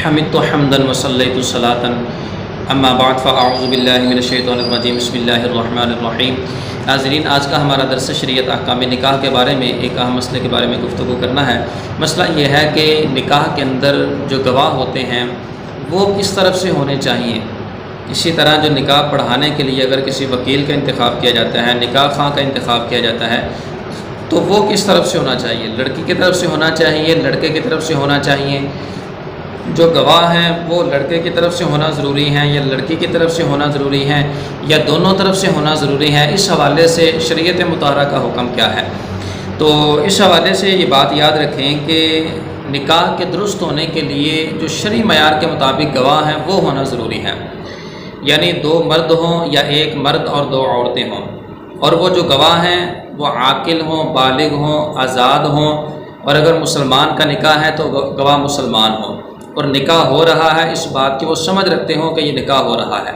حمدت حمدا وصلیت صلاۃ اما بعد فاعوذ باللہ من الشیطان الرجیم بسم اللہ الرحمن الرحیم۔ ناظرین، آج کا ہمارا درس شریعت احکام نکاح کے بارے میں ایک اہم مسئلے کے بارے میں گفتگو کرنا ہے۔ مسئلہ یہ ہے کہ نکاح کے اندر جو گواہ ہوتے ہیں وہ کس طرف سے ہونے چاہیے۔ اسی طرح جو نکاح پڑھانے کے لیے اگر کسی وکیل کا انتخاب کیا جاتا ہے، نکاح خواہ کا انتخاب کیا جاتا ہے، تو وہ کس طرف سے ہونا چاہیے؟ لڑکی کی طرف سے ہونا چاہیے، لڑکے کی طرف سے ہونا چاہیے؟ جو گواہ ہیں وہ لڑکے کی طرف سے ہونا ضروری ہیں یا لڑکی کی طرف سے ہونا ضروری ہے یا دونوں طرف سے ہونا ضروری ہے؟ اس حوالے سے شریعت مطہرہ کا حکم کیا ہے؟ تو اس حوالے سے یہ بات یاد رکھیں کہ نکاح کے درست ہونے کے لیے جو شرعی معیار کے مطابق گواہ ہیں وہ ہونا ضروری ہے، یعنی 2 مرد ہوں یا 1 مرد اور 2 عورتیں ہوں، اور وہ جو گواہ ہیں وہ عاقل ہوں، بالغ ہوں، آزاد ہوں، اور اگر مسلمان کا نکاح ہے تو گواہ مسلمان ہوں اور نکاح ہو رہا ہے اس بات کی وہ سمجھ رکھتے ہوں کہ یہ نکاح ہو رہا ہے۔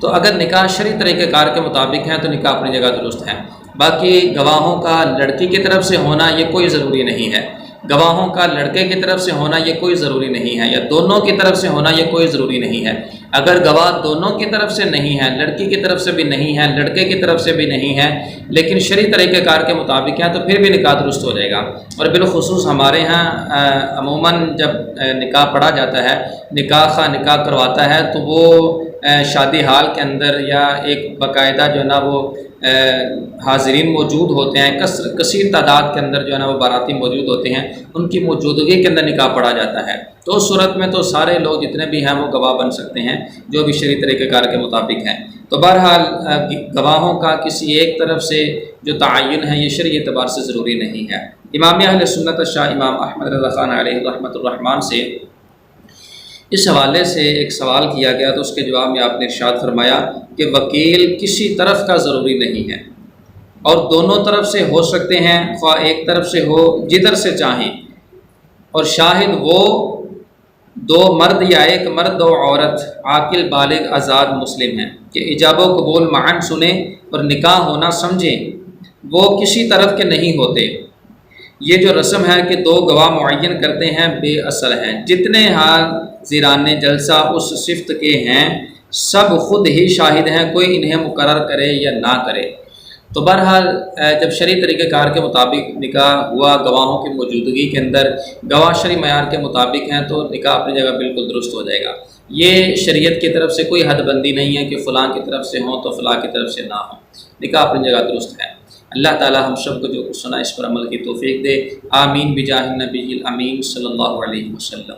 تو اگر نکاح شرعی طریقہ کار کے مطابق ہے تو نکاح اپنی جگہ درست ہے۔ باقی گواہوں کا لڑکی کی طرف سے ہونا یہ کوئی ضروری نہیں ہے، گواہوں کا لڑکے کی طرف سے ہونا یہ کوئی ضروری نہیں ہے، یا دونوں کی طرف سے ہونا یہ کوئی ضروری نہیں ہے۔ اگر گواہ دونوں کی طرف سے نہیں ہے، لڑکی کی طرف سے بھی نہیں ہے، لڑکے کی طرف سے بھی نہیں ہے، لیکن شرعی طریقہ کار کے مطابق ہے تو پھر بھی نکاح درست ہو جائے گا۔ اور بالخصوص ہمارے ہاں عموماً جب نکاح پڑھا جاتا ہے، نکاح خواہ نکاح کرواتا ہے تو وہ شادی ہال کے اندر یا ایک باقاعدہ جو ہے نا وہ حاضرین موجود ہوتے ہیں، کثیر تعداد کے اندر جو ہے نا وہ باراتی موجود ہوتے ہیں، ان کی موجودگی کے اندر نکاح پڑھا جاتا ہے۔ تو اس صورت میں تو سارے لوگ جتنے بھی ہیں وہ گواہ بن سکتے ہیں جو بھی شرعی طریقہ کار کے مطابق ہیں۔ تو بہرحال گواہوں کا کسی ایک طرف سے جو تعین ہے یہ شرعی اعتبار سے ضروری نہیں ہے۔ امام اہل سنت شاہ امام احمد رضا خان علیہ رحمۃ الرحمن سے اس حوالے سے ایک سوال کیا گیا تو اس کے جواب میں آپ نے ارشاد فرمایا کہ وکیل کسی طرف کا ضروری نہیں ہے اور دونوں طرف سے ہو سکتے ہیں، خواہ ایک طرف سے ہو جدھر سے چاہیں، اور شاہد وہ 2 مرد یا 1 مرد 2 عورت عاقل بالغ آزاد مسلم ہیں کہ ایجاب و قبول معاً سنیں اور نکاح ہونا سمجھیں، وہ کسی طرف کے نہیں ہوتے۔ یہ جو رسم ہے کہ 2 گواہ معین کرتے ہیں بے اصل ہیں، جتنے حاضران جلسہ اس صفت کے ہیں سب خود ہی شاہد ہیں، کوئی انہیں مقرر کرے یا نہ کرے۔ تو بہرحال جب شرعی طریقہ کار کے مطابق نکاح ہوا گواہوں کی موجودگی کے اندر، گواہ شرعی معیار کے مطابق ہیں تو نکاح اپنی جگہ بالکل درست ہو جائے گا۔ یہ شریعت کی طرف سے کوئی حد بندی نہیں ہے کہ فلاں کی طرف سے ہوں تو فلاں کی طرف سے نہ ہوں، نکاح اپنی جگہ درست ہے۔ اللہ تعالی ہم سب کو جو کچھ سنا اس پر عمل کی توفیق دے، آمین بجاہ النبی الامین صلی اللہ علیہ وسلم۔